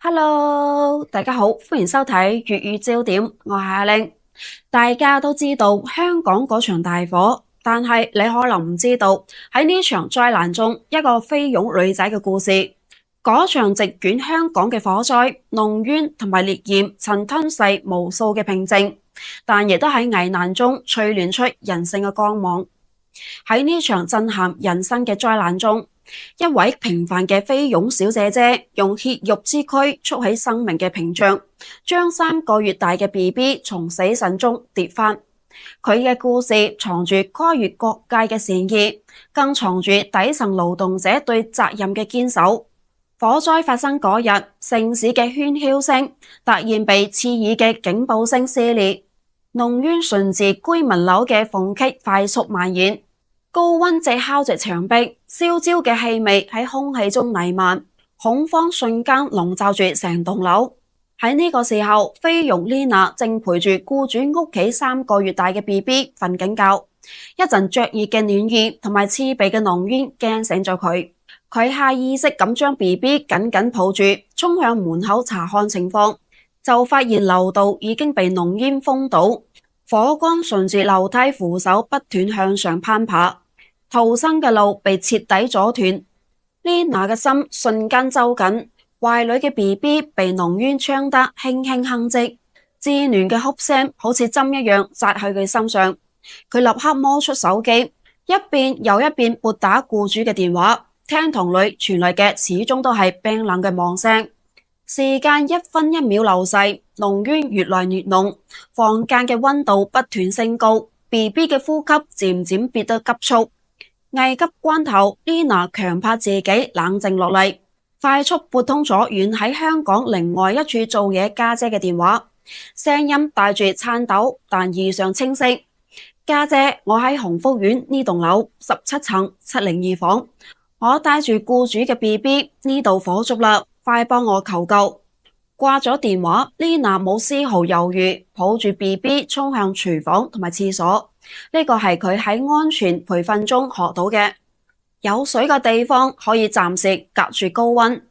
Hello，大家好，歡迎收睇粵語焦點，我係阿玲。大家都知道香港嗰場大火，但係你可能唔知道喺呢場災難中，一個菲傭女仔嘅故事。嗰場席捲香港嘅火災，濃煙同埋烈焰曾吞噬無數嘅平靜，但亦都喺危難中淬煉出人性嘅光芒。喺呢場震撼人生嘅災難中，一位平凡嘅菲傭小姐姐用血肉之軀築起生命嘅屏障，將3個月大嘅 BB 從死神中奪返。佢嘅故事藏住跨越國界嘅善意，更藏住底層勞動者對責任嘅堅守。火災發生嗰日，城市嘅喧囂聲突然被刺耳嘅警報聲撕裂，濃煙順住居民樓嘅縫隙快速蔓延，高溫炙烤着牆壁，燒焦嘅氣味喺空氣中彌漫，恐慌瞬間籠罩住成棟樓。喺呢個時候，菲傭 Lina 正陪住僱主屋企3個月大嘅 BB 瞓緊覺，一陣灼熱嘅暖意同埋刺鼻嘅濃煙驚醒咗佢。佢下意識咁將 BB 緊緊抱住，衝向門口查看情況，就發現樓道已經被濃煙封堵，火光順住樓梯扶手不斷向上攀爬，逃生嘅路被徹底阻斷。Lina 嘅心瞬間揪緊，懷裏嘅 BB 被濃煙槍得輕輕哼唧，稚嫩嘅哭聲好似針一樣扎喺佢心上。佢立刻摸出手機，一遍又一遍撥打僱主嘅電話，聽筒裏傳來嘅始終都係冰冷嘅望聲。時間一分一秒流逝，濃煙越來越濃，房間嘅溫度不斷升高， BB 嘅呼吸漸漸變得急促。危急關頭， Lina 強迫自己冷靜落嚟，快速撥通咗遠喺香港另外一處做嘢家姐嘅電話，聲音帶住顫抖但異常清晰。家姐，我喺鴻福苑呢棟樓17層702房，我帶住僱主嘅 BB， 呢度火燭啦，快幫我求救。掛咗電話， Lina 冇絲毫猶豫，抱住 BB 衝向廚房同埋廁所。呢個係佢喺安全培訓中學到嘅，有水嘅地方可以暫時隔住高溫。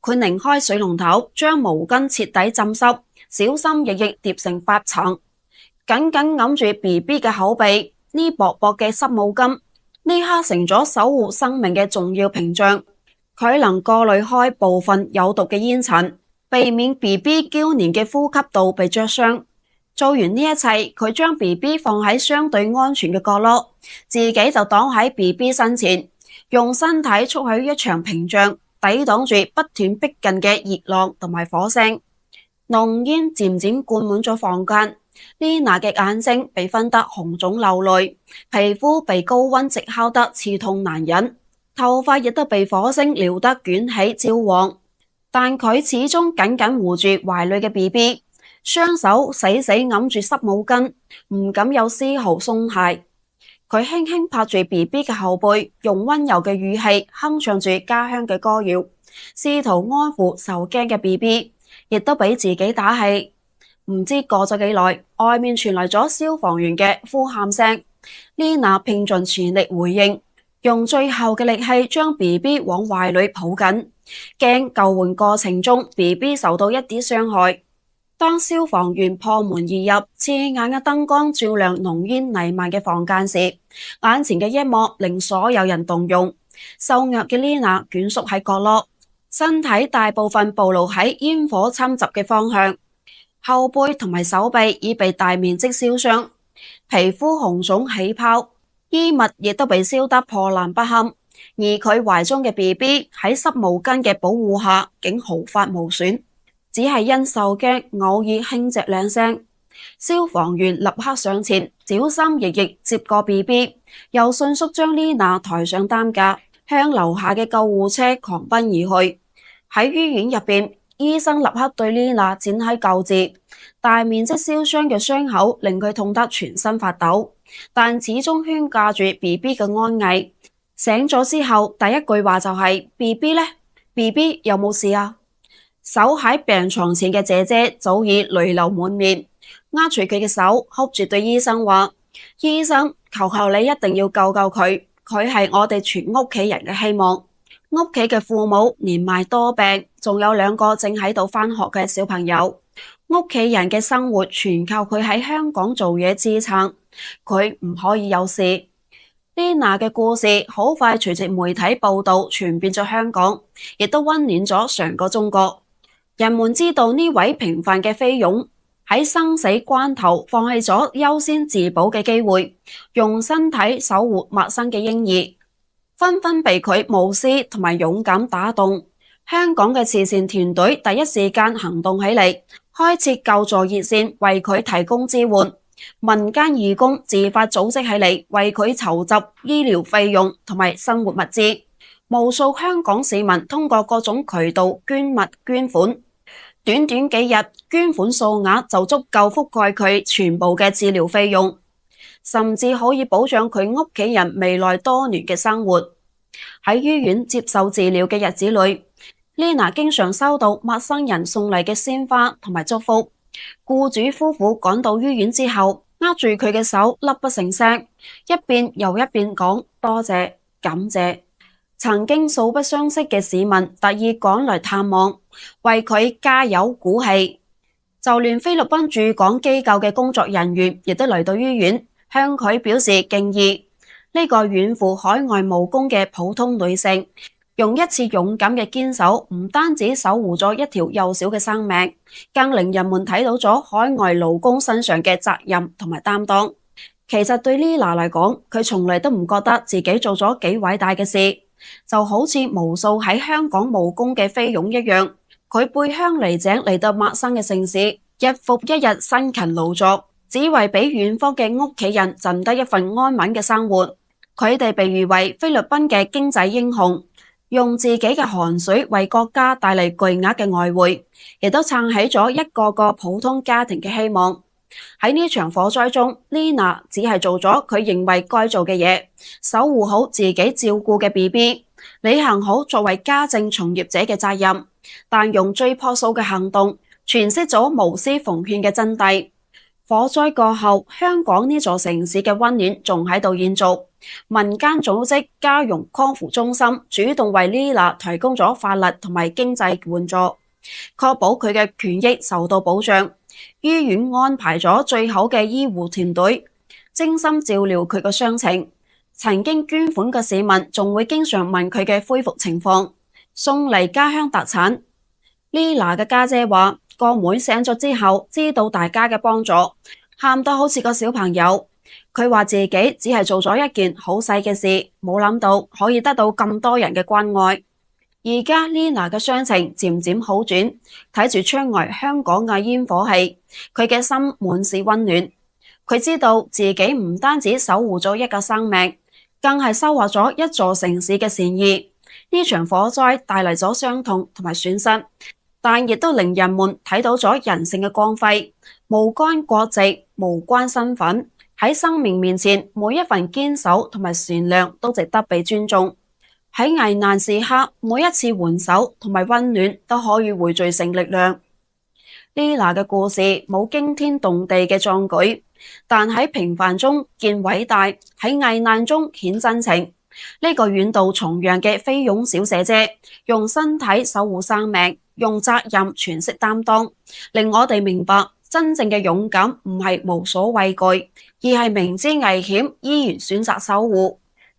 佢擰開水龍頭，將毛巾徹底浸濕，小心翼翼疊成8層，緊緊揞住 BB 嘅口鼻。呢薄薄嘅濕毛巾呢刻成咗守護生命嘅重要屏障，佢能過濾開部分有毒嘅煙塵，避免 BB 嬌嫩嘅呼吸道被灼傷。做完呢一切，佢將 BB 放喺相對安全嘅角落，自己就擋喺 BB 身前，用身體築起一場屏障，抵擋住不斷逼近嘅熱浪同埋火聲。濃煙漸漸灌滿咗房間， Lina 嘅眼睛被熏得紅腫流淚，皮膚被高溫直烤得刺痛難忍，頭髮亦都被火星燎得捲起焦黃，但佢始終緊緊護住懷裏嘅 BB， 雙手死死揞住濕毛巾，唔敢有絲毫鬆懈。佢輕輕拍住 BB 嘅後背，用溫柔嘅語氣哼唱住家鄉嘅歌謠，試圖安撫受驚嘅 BB， 亦都俾自己打氣。唔知過咗幾耐，外面傳來咗消防員嘅呼喊聲， Lina 拼盡全力回應，用最後嘅力氣將 BB 往懷裏抱緊，驚救援過程中 BB 受到一啲傷害。當消防員破門而入，刺眼嘅燈光照亮濃煙彌漫嘅房間時，眼前嘅一幕令所有人動容。受虐嘅 Lina 蜷縮喺角落，身體大部分暴露喺煙火侵襲嘅方向，後背同埋手臂已被大面積燒傷，皮膚紅腫起泡，衣物亦都被燒得破爛不堪。而佢懷中嘅 BB 喺濕毛巾嘅保護下，竟毫髮無損，只係因受驚偶爾輕隻兩聲。消防員立刻上前，小心翼翼接過 BB， 又迅速將 Lina 抬上擔架，向樓下嘅救護車狂奔而去。喺醫院入邊，醫生立刻對 Lina 展開救治，大面積燒傷嘅傷口令佢痛得全身發抖，但始終牽掛住 BB 嘅安危。醒咗之後，第一句話就係：BB 呢？ BB 有冇事啊？守喺病床前嘅姐姐早已淚流滿面，握住佢嘅手，哭住對醫生話：醫生，求求你一定要救救佢，佢係我哋全屋企人嘅希望。屋企嘅父母年邁多病，仲有兩個正喺度返學嘅小朋友，屋企人嘅生活全靠佢喺香港做嘢支撐，佢唔可以有事。Lina 嘅故事好快隨住媒體報道傳遍咗香港，亦都溫暖咗成個中國。人們知道呢位平凡嘅菲傭喺生死關頭放棄咗優先自保嘅機會，用身體守護陌生嘅嬰兒，紛紛被佢無私同埋勇敢打動。香港嘅慈善團隊第一時間行動起嚟，開設救助熱線為佢提供支援。民間義工自發組織起嚟，為佢籌集醫療費用同埋生活物資。無數香港市民通過各種渠道捐物捐款，短短幾日捐款數額就足夠覆蓋佢全部嘅治療費用，甚至可以保障佢屋企人未來多年嘅生活。喺醫院接受治療嘅日子裏，Lina 經常收到陌生人送嚟嘅鮮花同埋祝福。僱主夫婦趕到醫院之後，握住佢嘅手，泣不成聲，一邊又一邊講多謝、感謝。曾經素不相識嘅市民特意趕來探望，為佢加油鼓氣。就連菲律賓駐港機構嘅工作人員亦都嚟到醫院，向佢表示敬意。呢個遠赴海外務工嘅普通女性，用一次勇敢嘅堅守，唔單止守護咗一條幼小嘅生命，更令人們睇到咗海外勞工身上嘅責任同埋擔當。其實對 Lina 嚟講，佢從嚟都唔覺得自己做咗幾偉大嘅事，就好似無數喺香港務工嘅菲傭一樣，佢背鄉離井嚟到陌生嘅城市，日復一日辛勤勞作，只為俾遠方嘅屋企人賺得一份安穩嘅生活。佢哋被譽為菲律賓嘅經濟英雄，用自己嘅汗水為國家帶嚟巨額嘅外匯，亦都撐起咗一個個普通家庭嘅希望。喺呢場火災中， Lina 只係做咗佢認為該做嘅嘢，守護好自己照顧嘅 BB， 履行好作為家政從業者嘅責任，但用最樸素嘅行動詮釋咗無私奉獻嘅真諦。火災過後，香港呢座城市嘅溫暖仲喺度延續。民間組織家傭康復中心主動為 Lina 提供咗法律同埋經濟援助，確保佢嘅權益受到保障。醫院安排咗最好嘅醫護團隊，精心照料佢嘅傷情。曾經捐款嘅市民仲會經常問佢嘅恢復情況，送嚟家鄉特產。Lina 嘅家姐話，個妹醒咗之後，知道大家嘅幫助，喊到好似個小朋友。佢話自己只係做咗一件好細嘅事，冇諗到可以得到咁多人嘅關愛。而家 Lina 嘅傷情漸漸好轉，睇住窗外香港嘅煙火氣，佢嘅心滿是溫暖。佢知道自己唔單止守護咗一個生命，更係收穫咗一座城市嘅善意。呢場火災帶嚟咗傷痛同埋損失，但亦都令人們睇到咗人性嘅光輝。無關國籍，無關身份，喺生命面前，每一份堅守同埋善良都值得被尊重。喺危難時刻，每一次援手同埋溫暖都可以匯聚成力量。Lina 嘅故事冇驚天動地嘅壯舉，但喺平凡中見偉大，喺危難中顯真情。呢個遠渡重洋嘅菲傭小姐姐，用身體守護生命，用責任詮釋擔當，令我哋明白真正嘅勇敢唔係無所畏懼，而係明知危險依然選擇守護。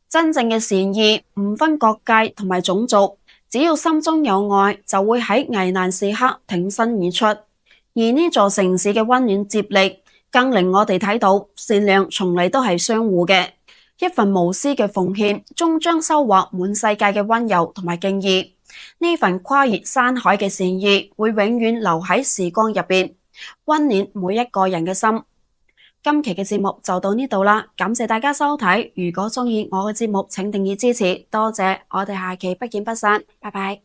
真正嘅善意唔分國界同埋種族，只要心中有愛，就會喺危難時刻挺身而出。而呢座城市嘅溫暖接力，更令我哋睇到善良從嚟都係相互嘅。一份無私嘅奉獻，終將收穫滿世界嘅溫柔同埋敬意。呢份跨越山海嘅善意，會永遠留喺時光入邊，溫暖每一個人嘅心。今期嘅節目就到呢度啦，感謝大家收睇。如果鍾意我嘅節目，請訂閱支持，多謝。我哋下期不見不散，拜拜。